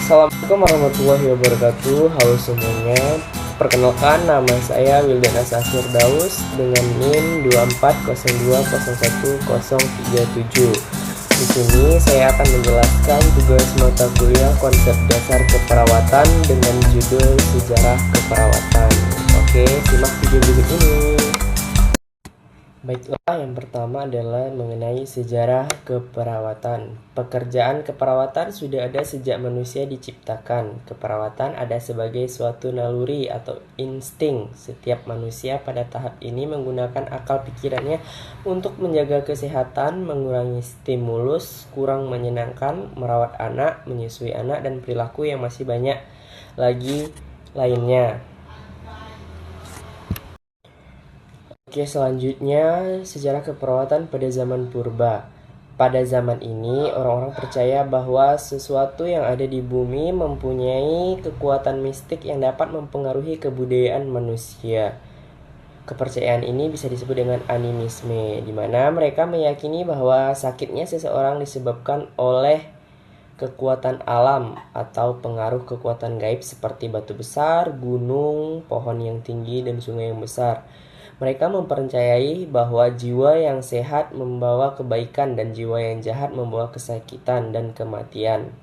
Assalamualaikum warahmatullahi wabarakatuh. Halo semuanya. Perkenalkan, nama saya Wildan Asafir Daus dengan NIM 24020137. Di sini saya akan menjelaskan tugas mata kuliah konsep dasar keperawatan dengan judul Sejarah Keperawatan. Oke, simak video berikut ini. Baiklah, yang pertama adalah mengenai sejarah keperawatan. Pekerjaan keperawatan sudah ada sejak manusia diciptakan. Keperawatan ada sebagai suatu naluri atau insting. Setiap manusia pada tahap ini menggunakan akal pikirannya untuk menjaga kesehatan, mengurangi stimulus kurang menyenangkan, merawat anak, menyusui anak, dan perilaku yang masih banyak lagi lainnya. Oke, selanjutnya sejarah keperawatan pada zaman purba. Pada zaman ini, orang-orang percaya bahwa sesuatu yang ada di bumi mempunyai kekuatan mistik yang dapat mempengaruhi kebudayaan manusia. Kepercayaan ini bisa disebut dengan animisme, di mana mereka meyakini bahwa sakitnya seseorang disebabkan oleh kekuatan alam atau pengaruh kekuatan gaib seperti batu besar, gunung, pohon yang tinggi, dan sungai yang besar. Mereka mempercayai bahwa jiwa yang sehat membawa kebaikan dan jiwa yang jahat membawa kesakitan dan kematian.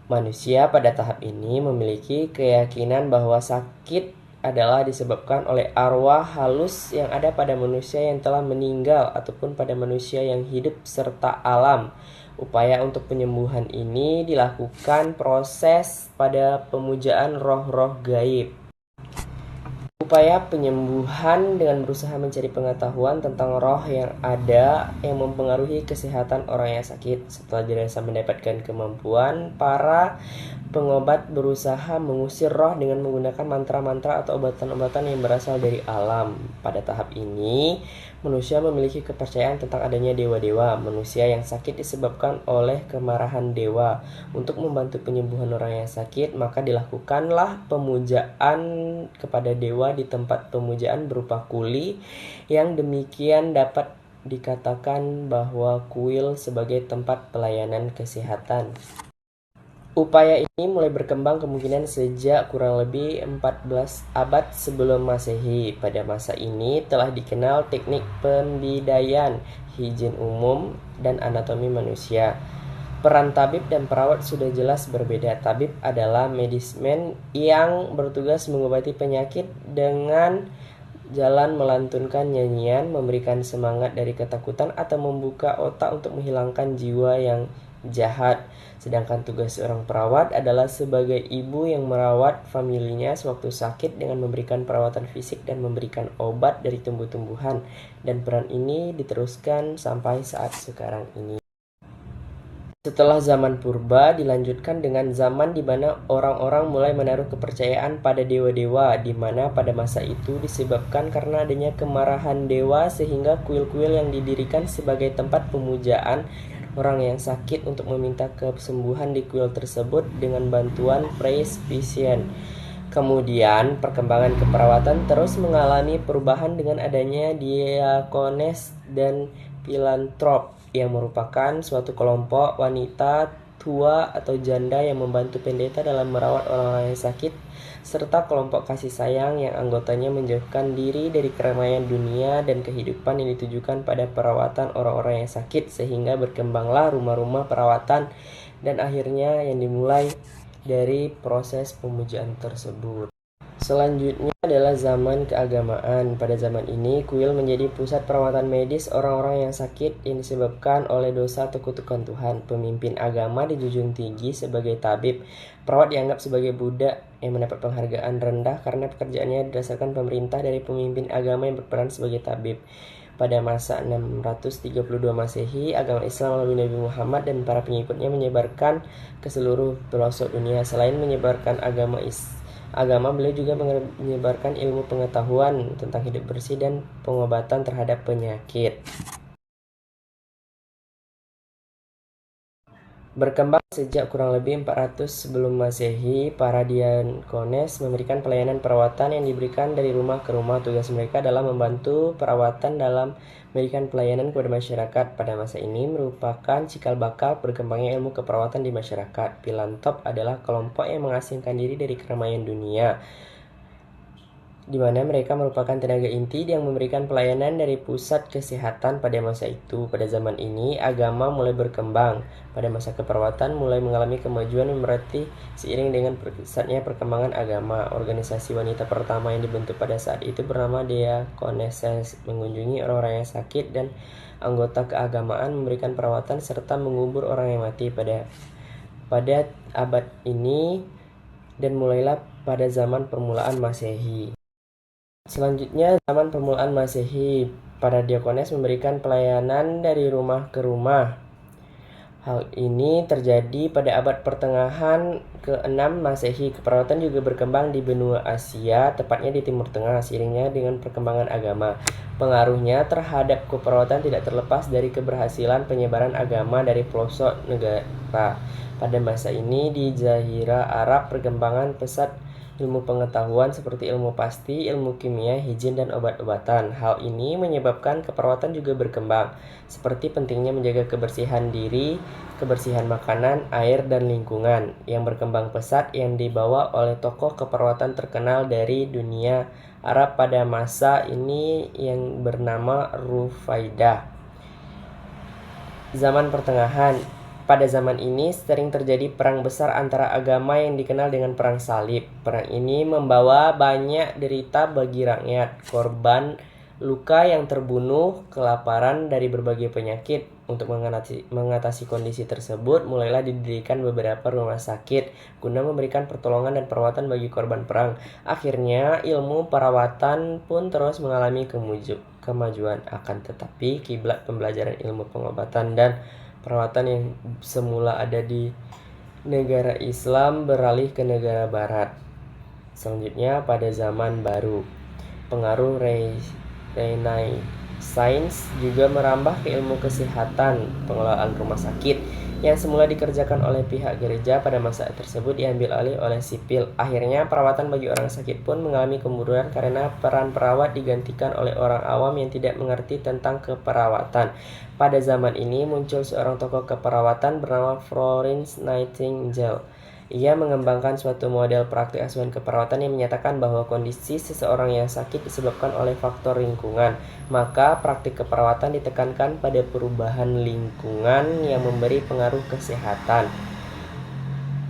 Manusia pada tahap ini memiliki keyakinan bahwa sakit adalah disebabkan oleh arwah halus yang ada pada manusia yang telah meninggal ataupun pada manusia yang hidup serta alam. Upaya untuk penyembuhan ini dilakukan proses pada pemujaan roh-roh gaib. Upaya penyembuhan dengan berusaha mencari pengetahuan tentang roh yang ada yang mempengaruhi kesehatan orang yang sakit. Setelah dirasa mendapatkan kemampuan, para pengobat berusaha mengusir roh dengan menggunakan mantra-mantra atau obatan-obatan yang berasal dari alam. Pada tahap ini, manusia memiliki kepercayaan tentang adanya dewa-dewa. Manusia yang sakit disebabkan oleh kemarahan dewa. Untuk membantu penyembuhan orang yang sakit, maka dilakukanlah pemujaan kepada dewa di tempat pemujaan berupa kuli, yang demikian dapat dikatakan bahwa kuil sebagai tempat pelayanan kesehatan. Upaya ini mulai berkembang kemungkinan sejak kurang lebih 14 abad sebelum Masehi. Pada masa ini telah dikenal teknik pembidaian, higien umum, dan anatomi manusia. Peran tabib dan perawat sudah jelas berbeda. Tabib adalah medismen yang bertugas mengobati penyakit dengan jalan melantunkan nyanyian, memberikan semangat dari ketakutan, atau membuka otak untuk menghilangkan jiwa yang jahat. Sedangkan tugas seorang perawat adalah sebagai ibu yang merawat familinya sewaktu sakit dengan memberikan perawatan fisik dan memberikan obat dari tumbuh-tumbuhan, dan peran ini diteruskan sampai saat sekarang ini. Setelah zaman purba dilanjutkan dengan zaman di mana orang-orang mulai menaruh kepercayaan pada dewa-dewa, di mana pada masa itu disebabkan karena adanya kemarahan dewa sehingga kuil-kuil yang didirikan sebagai tempat pemujaan orang yang sakit untuk meminta kesembuhan di kuil tersebut dengan bantuan presbyterian. Kemudian perkembangan keperawatan terus mengalami perubahan dengan adanya diakones dan filantrop, yang merupakan suatu kelompok wanita tua atau janda yang membantu pendeta dalam merawat orang-orang yang sakit, serta kelompok kasih sayang yang anggotanya menjauhkan diri dari keramaian dunia dan kehidupan yang ditujukan pada perawatan orang-orang yang sakit, sehingga berkembanglah rumah-rumah perawatan dan akhirnya yang dimulai dari proses pemujaan tersebut. Selanjutnya adalah zaman keagamaan. Pada zaman ini, kuil menjadi pusat perawatan medis orang-orang yang sakit yang disebabkan oleh dosa atau kutukan Tuhan. Pemimpin agama dijunjung tinggi sebagai tabib. Perawat dianggap sebagai budak yang mendapat penghargaan rendah karena pekerjaannya didasarkan pemerintah dari pemimpin agama yang berperan sebagai tabib. Pada masa 632 Masehi, agama Islam melalui Nabi Muhammad dan para pengikutnya menyebarkan ke seluruh pelosok dunia. Selain menyebarkan agama, beliau juga menyebarkan ilmu pengetahuan tentang hidup bersih dan pengobatan terhadap penyakit. Berkembang sejak kurang lebih 400 sebelum Masehi, para diakones memberikan pelayanan perawatan yang diberikan dari rumah ke rumah. Tugas mereka adalah membantu perawatan dalam memberikan pelayanan kepada masyarakat. Pada masa ini merupakan cikal bakal berkembangnya ilmu keperawatan di masyarakat. Filantop adalah kelompok yang mengasingkan diri dari keramaian dunia, di mana mereka merupakan tenaga inti yang memberikan pelayanan dari pusat kesehatan pada masa itu. Pada zaman ini, agama mulai berkembang. Pada masa keperawatan mulai mengalami kemajuan yang berarti seiring dengan pesatnya perkembangan agama. Organisasi wanita pertama yang dibentuk pada saat itu bernama Diakoneses, mengunjungi orang-orang yang sakit dan anggota keagamaan, memberikan perawatan serta mengubur orang yang mati pada abad ini, dan mulailah pada zaman permulaan Masehi. Selanjutnya, zaman permulaan Masehi, para diakones memberikan pelayanan dari rumah ke rumah. Hal ini terjadi pada abad pertengahan ke-6 Masehi. Keperawatan juga berkembang di benua Asia, tepatnya di Timur Tengah, seiringnya dengan perkembangan agama. Pengaruhnya terhadap keperawatan tidak terlepas dari keberhasilan penyebaran agama dari pelosok negara. Pada masa ini, di Jazirah Arab, perkembangan pesat ilmu pengetahuan seperti ilmu pasti, ilmu kimia, higien, dan obat-obatan. Hal ini menyebabkan keperawatan juga berkembang, seperti pentingnya menjaga kebersihan diri, kebersihan makanan, air, dan lingkungan, yang berkembang pesat yang dibawa oleh tokoh keperawatan terkenal dari dunia Arab pada masa ini yang bernama Rufaidah. Zaman pertengahan. Pada zaman ini sering terjadi perang besar antara agama yang dikenal dengan perang salib. Perang ini membawa banyak derita bagi rakyat, korban luka yang terbunuh, kelaparan dari berbagai penyakit. Untuk mengatasi kondisi tersebut, mulailah didirikan beberapa rumah sakit guna memberikan pertolongan dan perawatan bagi korban perang. Akhirnya, ilmu perawatan pun terus mengalami kemajuan. Akan tetapi, kiblat pembelajaran ilmu pengobatan dan perawatan yang semula ada di negara Islam beralih ke negara Barat. Selanjutnya, pada zaman baru, pengaruh Renaissance juga merambah ke ilmu kesehatan. Pengelolaan rumah sakit yang semula dikerjakan oleh pihak gereja pada masa tersebut diambil alih oleh sipil. Akhirnya, perawatan bagi orang sakit pun mengalami kemunduran karena peran perawat digantikan oleh orang awam yang tidak mengerti tentang keperawatan. Pada zaman ini muncul seorang tokoh keperawatan bernama Florence Nightingale. Ia mengembangkan suatu model praktik asuhan keperawatan yang menyatakan bahwa kondisi seseorang yang sakit disebabkan oleh faktor lingkungan. Maka praktik keperawatan ditekankan pada perubahan lingkungan yang memberi pengaruh kesehatan.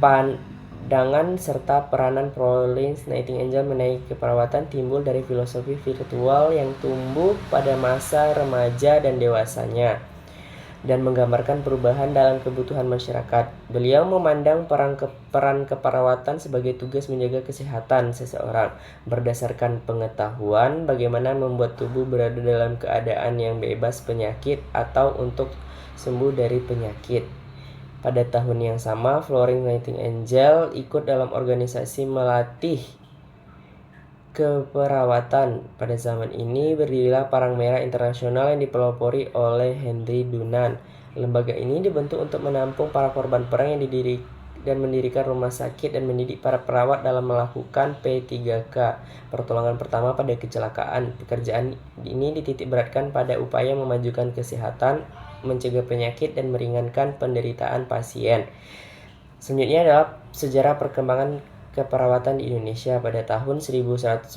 Pandangan serta peranan Florence Nightingale mengenai keperawatan timbul dari filosofi virtual yang tumbuh pada masa remaja dan dewasanya, dan menggambarkan perubahan dalam kebutuhan masyarakat. Beliau memandang peran keperawatan sebagai tugas menjaga kesehatan seseorang, berdasarkan pengetahuan bagaimana membuat tubuh berada dalam keadaan yang bebas penyakit atau untuk sembuh dari penyakit. Pada tahun yang sama, Florence Nightingale ikut dalam organisasi melatih keperawatan. Pada zaman ini berdirilah Palang Merah Internasional yang dipelopori oleh Henry Dunant. Lembaga ini dibentuk untuk menampung para korban perang yang mendirikan rumah sakit dan mendidik para perawat dalam melakukan P3K, pertolongan pertama pada kecelakaan. Pekerjaan ini dititik beratkan pada upaya memajukan kesehatan, mencegah penyakit, dan meringankan penderitaan pasien. Selanjutnya adalah sejarah perkembangan keperawatan di Indonesia. Pada tahun 1945,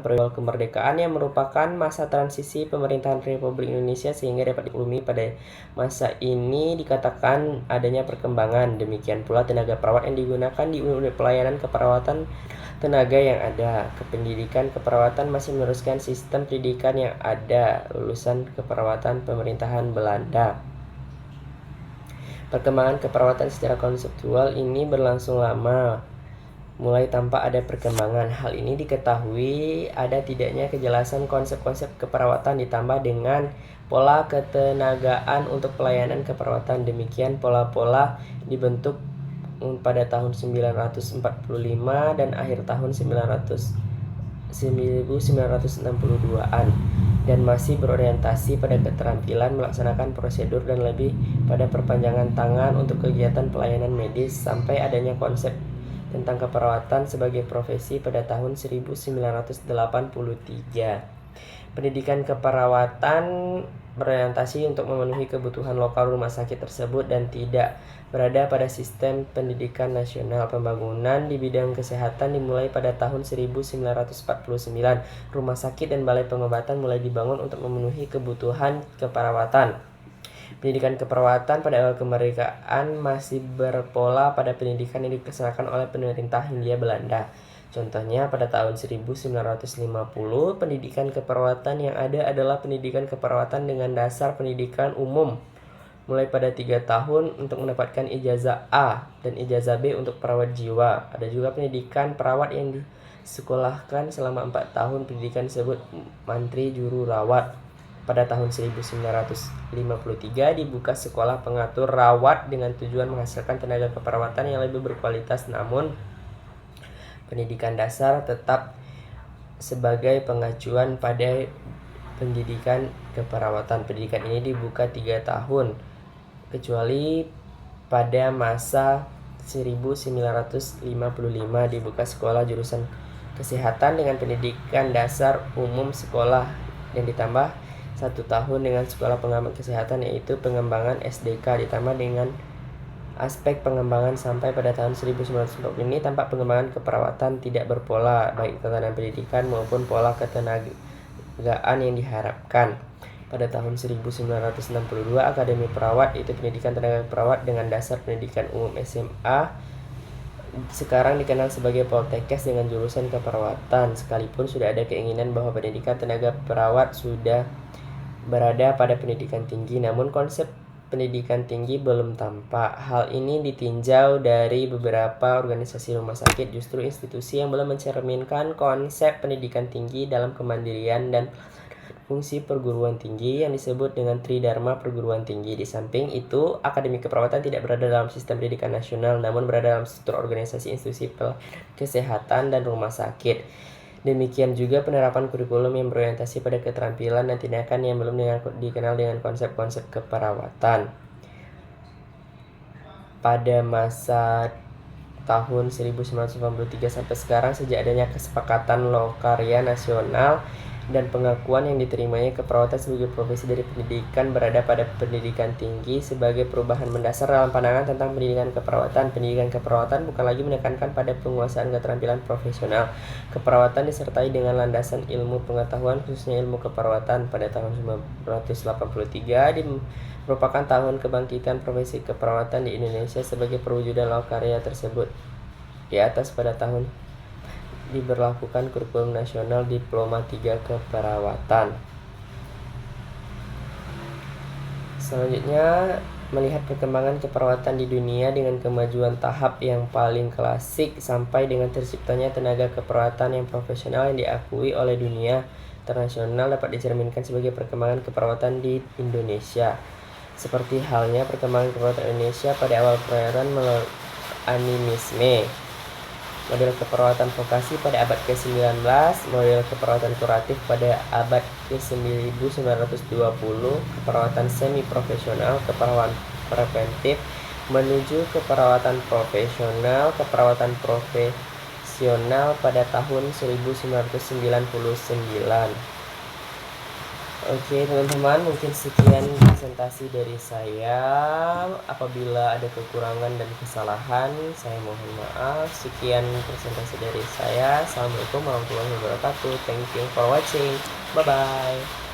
periode kemerdekaan yang merupakan masa transisi pemerintahan Republik Indonesia sehingga dapat dimaklumi pada masa ini dikatakan adanya perkembangan. Demikian pula tenaga perawat yang digunakan di unit pelayanan keperawatan tenaga yang ada. Kependidikan keperawatan masih meneruskan sistem pendidikan yang ada, lulusan keperawatan pemerintahan Belanda. Perkembangan keperawatan secara konseptual ini berlangsung lama. Mulai tampak ada perkembangan. Hal ini diketahui ada tidaknya kejelasan konsep-konsep keperawatan ditambah dengan pola ketenagaan untuk pelayanan keperawatan. Demikian pola-pola dibentuk pada tahun 945 dan akhir tahun 900 1962-an dan masih berorientasi pada keterampilan melaksanakan prosedur dan lebih pada perpanjangan tangan untuk kegiatan pelayanan medis sampai adanya konsep tentang keperawatan sebagai profesi pada tahun 1983. Pendidikan keperawatan berorientasi untuk memenuhi kebutuhan lokal rumah sakit tersebut dan tidak berada pada sistem pendidikan nasional. Pembangunan di bidang kesehatan dimulai pada tahun 1949. Rumah sakit dan balai pengobatan mulai dibangun untuk memenuhi kebutuhan keperawatan. Pendidikan keperawatan pada awal kemerdekaan masih berpola pada pendidikan yang dilaksanakan oleh pemerintah Hindia Belanda. Contohnya pada tahun 1950, pendidikan keperawatan yang ada adalah pendidikan keperawatan dengan dasar pendidikan umum mulai pada 3 tahun untuk mendapatkan ijazah A dan ijazah B untuk perawat jiwa. Ada juga pendidikan perawat yang disekolahkan selama 4 tahun. Pendidikan disebut mantri juru rawat. Pada tahun 1953 dibuka sekolah pengatur rawat dengan tujuan menghasilkan tenaga keperawatan yang lebih berkualitas, namun pendidikan dasar tetap sebagai pengacuan pada pendidikan keperawatan. Pendidikan ini dibuka 3 tahun, kecuali pada masa 1955 dibuka sekolah jurusan kesehatan dengan pendidikan dasar umum sekolah yang ditambah 1 tahun dengan sekolah pengamat kesehatan, yaitu pengembangan SDK ditambah dengan aspek pengembangan. Sampai pada tahun 1940 ini tampak pengembangan keperawatan tidak berpola baik tatanan pendidikan maupun pola ketenagaan yang diharapkan. Pada tahun 1962 Akademi Perawat, yaitu pendidikan tenaga perawat dengan dasar pendidikan umum SMA, sekarang dikenal sebagai Poltekkes dengan jurusan keperawatan. Sekalipun sudah ada keinginan bahwa pendidikan tenaga perawat sudah berada pada pendidikan tinggi, namun konsep pendidikan tinggi belum tampak. Hal ini ditinjau dari beberapa organisasi rumah sakit. Justru institusi yang belum mencerminkan konsep pendidikan tinggi dalam kemandirian dan fungsi perguruan tinggi yang disebut dengan Tridharma perguruan tinggi. Di samping itu, Akademi Keperawatan tidak berada dalam sistem pendidikan nasional, namun berada dalam struktur organisasi institusi kesehatan dan rumah sakit. Demikian juga penerapan kurikulum yang berorientasi pada keterampilan dan tindakan yang belum dikenal dengan konsep-konsep keperawatan. Pada masa tahun 1993 sampai sekarang, sejak adanya kesepakatan Lokarya Nasional dan pengakuan yang diterimanya keperawatan sebagai profesi dari pendidikan berada pada pendidikan tinggi sebagai perubahan mendasar dalam pandangan tentang pendidikan keperawatan. Pendidikan keperawatan bukan lagi menekankan pada penguasaan keterampilan profesional. Keperawatan disertai dengan landasan ilmu pengetahuan, khususnya ilmu keperawatan. Pada tahun 1983 merupakan tahun kebangkitan profesi keperawatan di Indonesia sebagai perwujudan Lokarya tersebut. Di atas pada tahun diberlakukan kurikulum nasional Diploma 3 Keperawatan. Selanjutnya, melihat perkembangan keperawatan di dunia dengan kemajuan tahap yang paling klasik sampai dengan terciptanya tenaga keperawatan yang profesional yang diakui oleh dunia internasional dapat dicerminkan sebagai perkembangan keperawatan di Indonesia. Seperti halnya perkembangan keperawatan Indonesia pada awal perairan melalui animisme, model keperawatan vokasi pada abad ke-19, model keperawatan kuratif pada abad ke-1920, keperawatan semi-profesional, keperawatan preventif, menuju keperawatan profesional, keperawatan profesional pada tahun 1999. Oke teman-teman, mungkin sekian presentasi dari saya. Apabila ada kekurangan dan kesalahan, saya mohon maaf. Sekian presentasi dari saya. Assalamualaikum warahmatullahi wabarakatuh. Thank you for watching. Bye-bye.